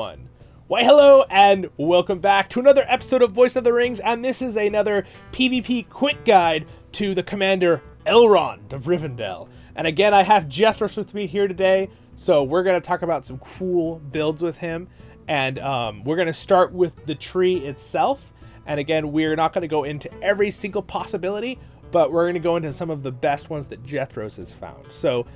One. Why hello and welcome back to another episode of Voice of the Rings, and this is another PvP quick guide to the commander Elrond of Rivendell. And again, I have Jethros with me here today, so we're going to talk about some cool builds with him, and we're going to start with the tree itself. And again, we're not going to go into every single possibility, but we're going to go into some of the best ones that Jethros has found. So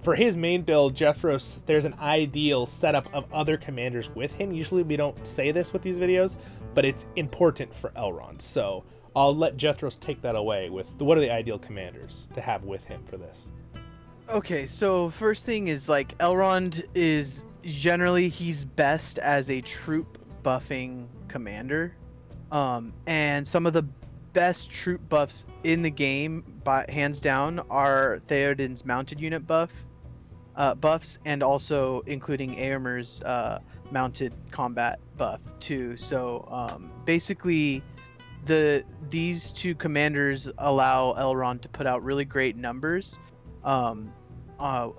for his main build, Jethros, there's an ideal setup of other commanders with him. Usually we don't say this with these videos, but it's important for Elrond. So I'll let Jethros take that away with what are the ideal commanders to have with him for this. Okay, so first thing is like Elrond is generally he's best as a troop buffing commander. And some of the best troop buffs in the game, by hands down, are Theoden's mounted unit buffs, and also including Éomer's mounted combat buff too. So basically, these two commanders allow Elrond to put out really great numbers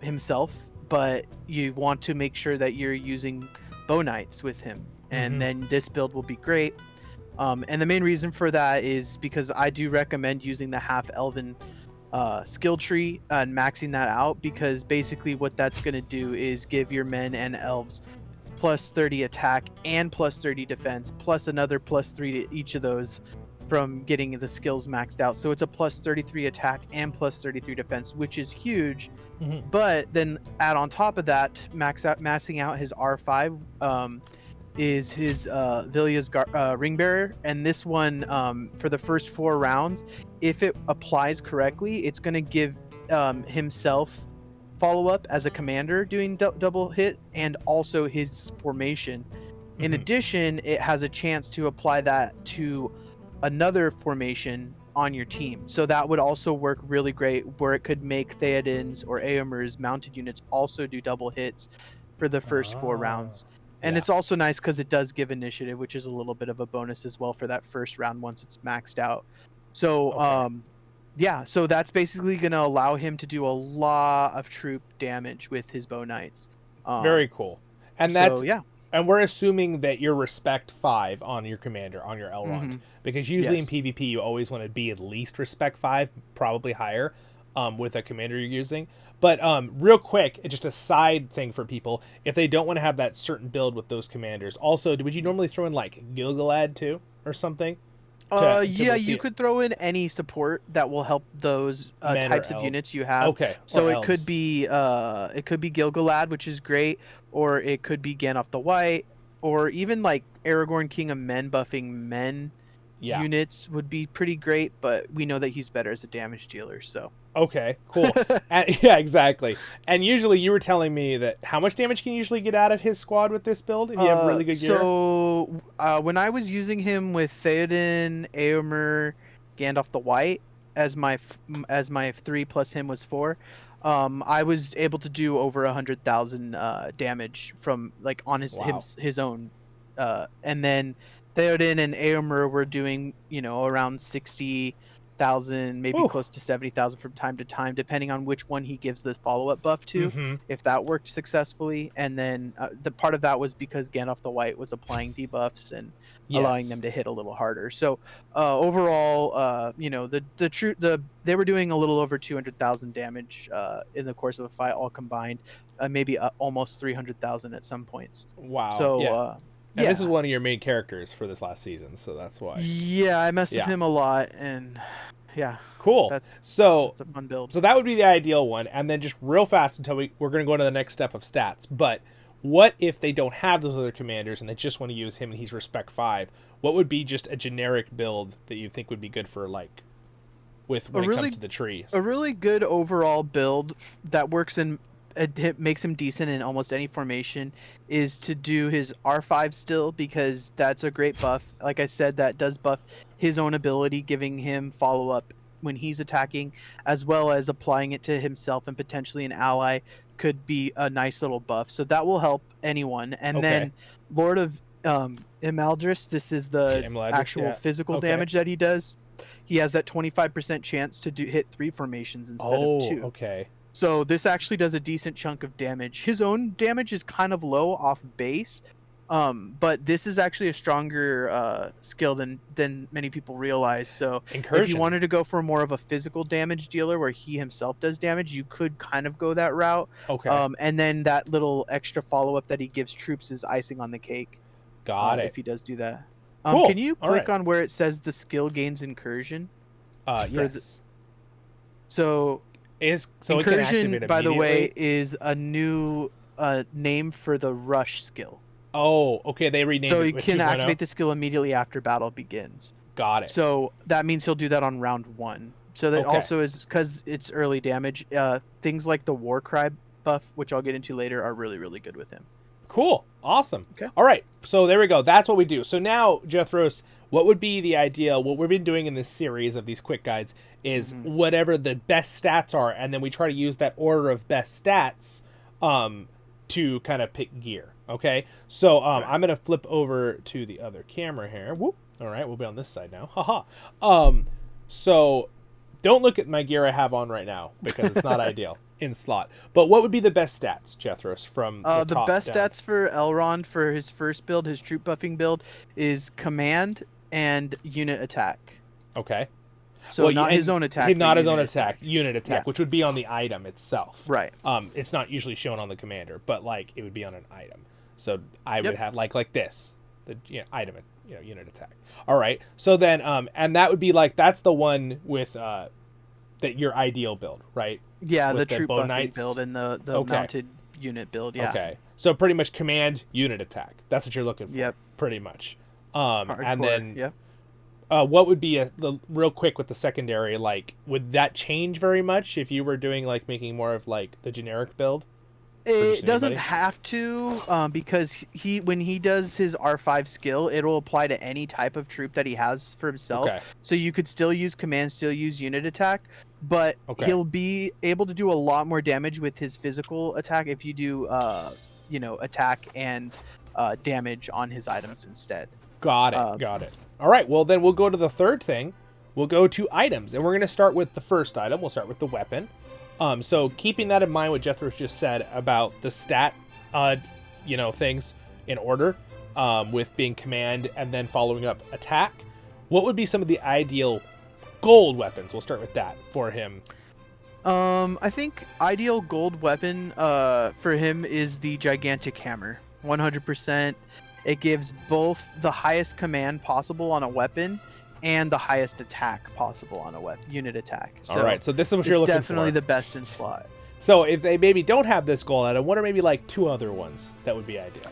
himself, but you want to make sure that you're using bow knights with him, and then this build will be great. And the main reason for that is because I do recommend using the half-elven skill tree and maxing that out, because basically what that's going to do is give your men and elves plus 30 attack and plus 30 defense, plus another plus 3 to each of those from getting the skills maxed out. So it's a plus 33 attack and plus 33 defense, which is huge. But then add on top of that, maxing out his R5 is his Vilya's ring bearer, and this one for the first 4 rounds, if it applies correctly, it's going to give himself follow-up as a commander doing double hit, and also his formation. In addition, it has a chance to apply that to another formation on your team, so that would also work really great, where it could make Theoden's or Éomer's mounted units also do double hits for the first 4 rounds. And it's also nice because it does give initiative, which is a little bit of a bonus as well for that first round once it's maxed out. So, so that's basically going to allow him to do a lot of troop damage with his bow knights. Very cool. And and we're assuming that you're respect 5 on your commander, on your Elrond, because usually in PvP you always want to be at least respect 5, probably higher, with a commander you're using. But real quick, just a side thing for people, if they don't want to have that certain build with those commanders, also, would you normally throw in like Gil-galad too, or something? You could throw in any support that will help those types of units you have. Okay. So it could be Gil-galad, which is great, or it could be Gandalf the White, or even like Aragorn, King of Men, buffing men units would be pretty great. But we know that he's better as a damage dealer, so. Okay, cool. Yeah, exactly. And usually you were telling me that how much damage can you usually get out of his squad with this build if you have really good gear? So when I was using him with Theoden, Éomer, Gandalf the White as my 3 plus him was 4, I was able to do over 100,000 damage from like on his own, and then Theoden and Éomer were doing around 60,000, maybe close to 70,000 from time to time, depending on which one he gives the follow-up buff to, if that worked successfully. And then the part of that was because Gandalf the White was applying debuffs and allowing them to hit a little harder. So overall, they were doing a little over 200,000 damage in the course of a fight, all combined, maybe almost 300,000 at some points. Wow. So and this is one of your main characters for this last season, so that's why. Yeah, I messed with him a lot, and cool. That's a fun build. So that would be the ideal one. And then just real fast until we're going to go into the next step of stats. But what if they don't have those other commanders and they just want to use him and he's respect 5? What would be just a generic build that you think would be good for when it comes to the trees? A really good overall build that works in it makes him decent in almost any formation is to do his R5 still, because that's a great buff. Like I said, that does buff his own ability, giving him follow-up when he's attacking, as well as applying it to himself and potentially an ally could be a nice little buff. So that will help anyone. And then Lord of Imaldris, this is the actual physical damage that he does. He has that 25% chance to hit 3 formations instead of 2. Okay. So this actually does a decent chunk of damage. His own damage is kind of low off base, But this is actually a stronger skill than many people realize. So Incursion. if you wanted to go for more of a physical damage dealer where he himself does damage, you could kind of go that route. Okay. And then that little extra follow-up that he gives troops is icing on the cake. Got it. If he does do that. Cool. Can you click on where it says the skill gains incursion? Yes. So incursion, by the way, is a new name for the rush skill. Oh, okay. They renamed it. So you with can 2.0? activate the skill immediately after battle begins. Got it. So that means he'll do that on round 1. So that also is because it's early damage. Things like the war cry buff, which I'll get into later, are really, really good with him. Cool. Awesome. Okay. All right. So there we go. That's what we do. So now, Jethros, what would be the ideal? What we've been doing in this series of these quick guides is whatever the best stats are, and then we try to use that order of best stats to kind of pick gear. Okay. So I'm going to flip over to the other camera here. Whoop. All right. We'll be on this side now. Haha. So don't look at my gear I have on right now because it's not ideal in slot. But what would be the best stats, Jethros, from the top best down? stats for Elrond for his first build, his troop buffing build, is command and unit attack. Okay. So not his own attack. Not his own attack. Unit attack, which would be on the item itself. Right. It's not usually shown on the commander, but like it would be on an item. So I would have like this, the item, unit attack. All right. So then, and that would be like that's the one with that your ideal build, right? Yeah, with the troop buffing knights build and the mounted unit build. Yeah. Okay. So pretty much command unit attack. That's what you're looking for. Yep. Pretty much. Hardcore, And then yep. What would be the real quick with the secondary? Like, would that change very much if you were doing like making more of like the generic build? It doesn't have to, because when he does his R5 skill, it'll apply to any type of troop that he has for himself. Okay. So you could still use command, still use unit attack, but he'll be able to do a lot more damage with his physical attack if you do, attack and damage on his items instead. Got it. Got it. All right. Well, then we'll go to the third thing. We'll go to items, and we're going to start with the first item. We'll start with the weapon. So keeping that in mind, what Jethros just said about the stat, things in order, with being command and then following up attack, what would be some of the ideal gold weapons? We'll start with that for him. I think ideal gold weapon for him is the gigantic hammer. 100%. It gives both the highest command possible on a weapon and the highest attack possible on a unit attack. So all right, so this is what you're looking for. It's definitely the best in slot. So if they maybe don't have this goal item, what are maybe like 2 other ones that would be ideal?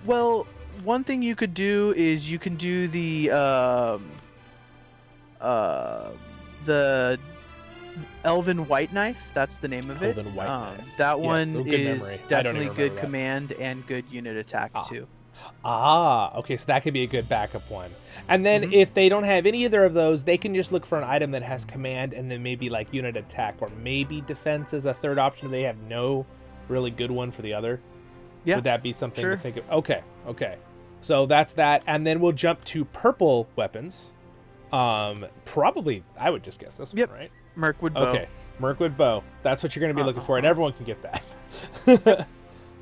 Well, one thing you could do is you can do the Elven White Knife. That's the name of it. Elven White Knife. That one is definitely good command and good unit attack too. Okay, so that could be a good backup one. And then if they don't have any either of those, they can just look for an item that has command and then maybe like unit attack or maybe defense as a third option if they have no really good one for the other. Yeah. Would that be something to think of? Okay. So that's that. And then we'll jump to purple weapons. Probably, I would just guess this one, right? Mirkwood Bow. Okay, Mirkwood Bow. That's what you're going to be looking for, and everyone can get that.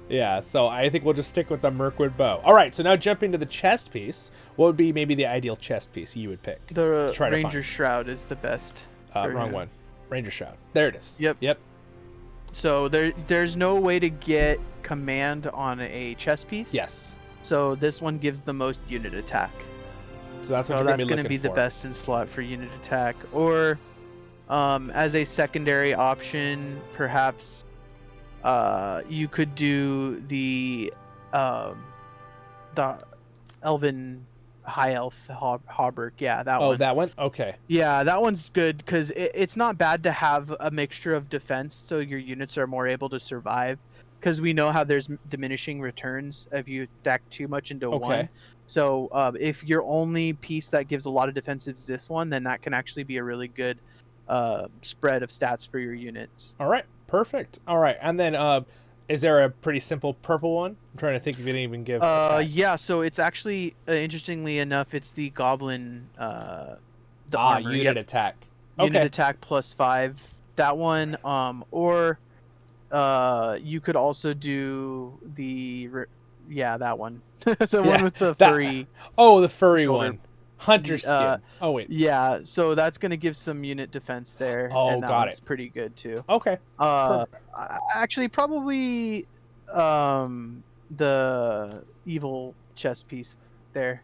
Yeah, so I think we'll just stick with the Mirkwood Bow. All right, so now jumping to the chest piece. What would be maybe the ideal chest piece you would pick? The Ranger Shroud is the best. Wrong one. Ranger Shroud. There it is. Yep. So there's no way to get command on a chest piece. Yes. So this one gives the most unit attack. So that's what you're going to be the best in slot for unit attack. Or as a secondary option, perhaps you could do the Elven High Elf Hauberk. Yeah, that one. Oh, that one? Okay. Yeah, that one's good because it's not bad to have a mixture of defense so your units are more able to survive. Because we know how there's diminishing returns if you stack too much into one. So if your only piece that gives a lot of defensive is this one, then that can actually be a really good spread of stats for your units. All right, perfect. All right, and then is there a pretty simple purple one? I'm trying to think if you didn't even give. Yeah, so it's actually interestingly enough, it's the Goblin. The armor. Unit attack. Unit attack +5. That one. Or you could also do the Yeah, that one. The one with the that- furry. Oh, the furry shoulder. one. Hunter skin. Oh, wait. Yeah, so that's gonna give some unit defense there. Oh, and that got one's it. pretty good too. Okay. Actually, probably the evil chess piece there.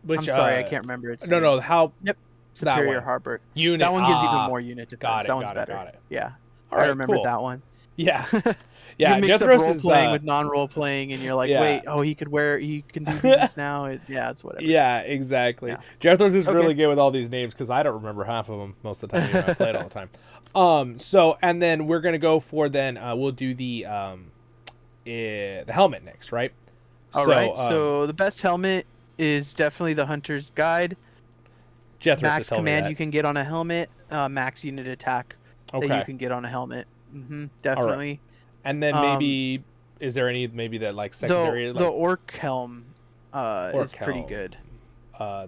Which, I'm sorry, I can't remember its No, name. no, how... Yep. that Superior one. Harbor. Unit. That one gives even more unit defense. Got it, that one's got it, better. got it. Yeah. All right, I remember cool. that one. Yeah. You Yeah, mix Jethros up role is... playing with non-role playing, and you're like, yeah. wait, oh, he can do these now. It's whatever. Yeah, exactly. Yeah. Jethros is Okay. really good with all these names because I don't remember half of them most of the time. Even though I play it all the time. So and then we're gonna go for we'll do the helmet next, right? All right. So the best helmet is definitely the Hunter's Guide. Jethros Max has told me command that. you can get on a helmet. Max unit attack that you Okay. can get on a helmet. Definitely. And then maybe is there any that like secondary? The Orc helm is pretty helm. good.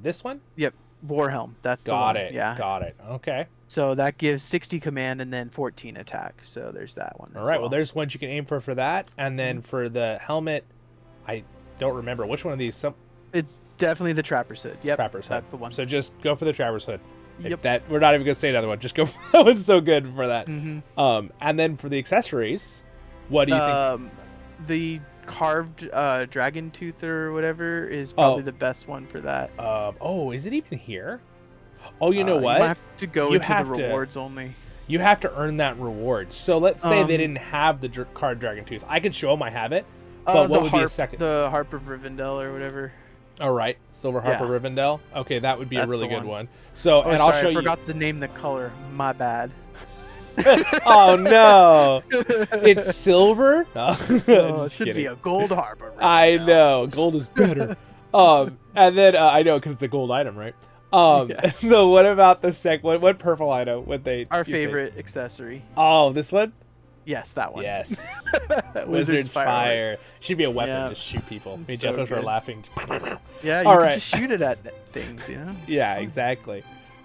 This one? Yep, War helm. That's the Got one. it. Yeah. Got it. Okay. So that gives 60 command and then 14 attack. So there's that one. All right. Well, there's ones you can aim for that, and then for the helmet, I don't remember which one of these. It's definitely the Trapper's Hood. Yep. Trapper's Hood. That's the one. So just go for the Trapper's Hood. Yep. That we're not even gonna say another one. Just go. That one's so good for that. Mm-hmm. And then for the accessories, what do you think? The carved dragon tooth or whatever is probably the best one for that. Oh, is it even here? Oh, you know what? You have to go into the rewards only. You have to earn that reward. So let's say they didn't have the card dragon tooth. I could show them I have it, but what would be a second? The Harp of Rivendell or whatever. All right, Silver Harper Rivendell. Okay, that would be a really good one. So, and I'll show you. I forgot to name the color. My bad. Oh no, it's silver. No. It should be a gold Harper. I know, gold is better. And then I know because it's a gold item, right? So what about the what purple item would they? Our favorite accessory. Oh, this one. Yes, that one. Yes. Wizard's Fire. Should be a weapon to shoot people. Me and Jethros are laughing. Yeah, you can just shoot it at things, you know? Yeah, exactly.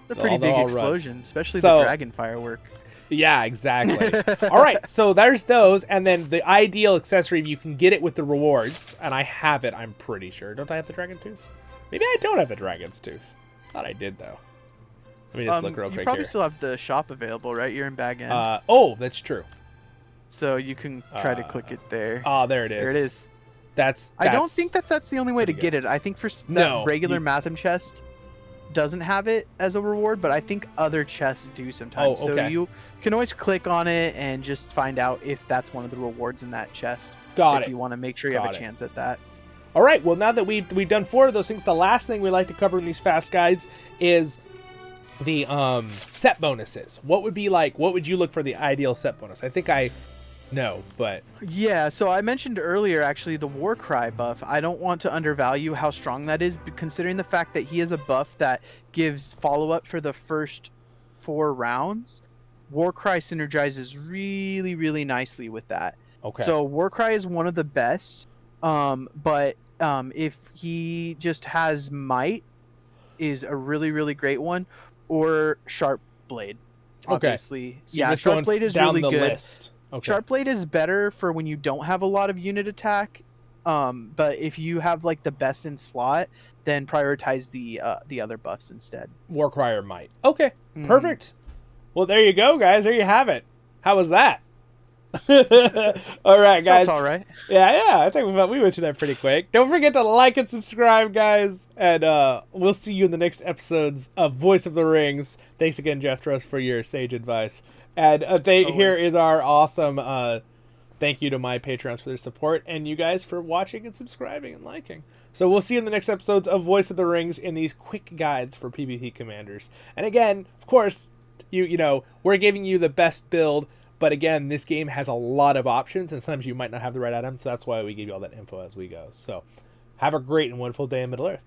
It's a pretty big explosion, especially the dragon firework. Yeah, exactly. All right, so there's those, and then the ideal accessory, you can get it with the rewards, and I have it, I'm pretty sure. Don't I have the dragon tooth? Maybe I don't have the dragon's tooth. Thought I did, though. Let me just look real quick here. You probably still have the shop available, right? You're in Bag End. Oh, that's true. So you can try to click it there. Oh, there it is. There it is. That's I don't think that's the only way to get it. I think for that regular Matham chest doesn't have it as a reward, but I think other chests do sometimes. Oh, okay. So you can always click on it and just find out if that's one of the rewards in that chest. Got it. If you want to make sure you have a chance at that. All right. Well, now that we've done 4 of those things, the last thing we like to cover in these fast guides is the set bonuses. What would you look for the ideal set bonus? I think I know, but yeah. So I mentioned earlier, actually, the Warcry buff. I don't want to undervalue how strong that is, considering the fact that he has a buff that gives follow-up for the first 4 rounds. Warcry synergizes really, really nicely with that. Okay. So Warcry is one of the best, but if he just has Might, is a really, really great one, or Sharp Blade. Obviously, okay. So yeah, Sharp Blade is really good. List. Okay. Sharp Blade is better for when you don't have a lot of unit attack, but if you have like the best in slot, then prioritize the other buffs instead. Warcry or Might. Okay, perfect. Well, there you go, guys. There you have it. How was that? All right, guys. That's all right. Yeah. I think we went through that pretty quick. Don't forget to like and subscribe, guys. And we'll see you in the next episodes of Voice of the Rings. Thanks again, Jethros, for your sage advice. And here is our awesome thank you to my patrons for their support and you guys for watching and subscribing and liking. So we'll see you in the next episodes of Voice of the Rings in these quick guides for PvP commanders. And again, of course, you know, we're giving you the best build, but again, this game has a lot of options and sometimes you might not have the right item, so that's why we give you all that info as we go. So have a great and wonderful day in Middle Earth.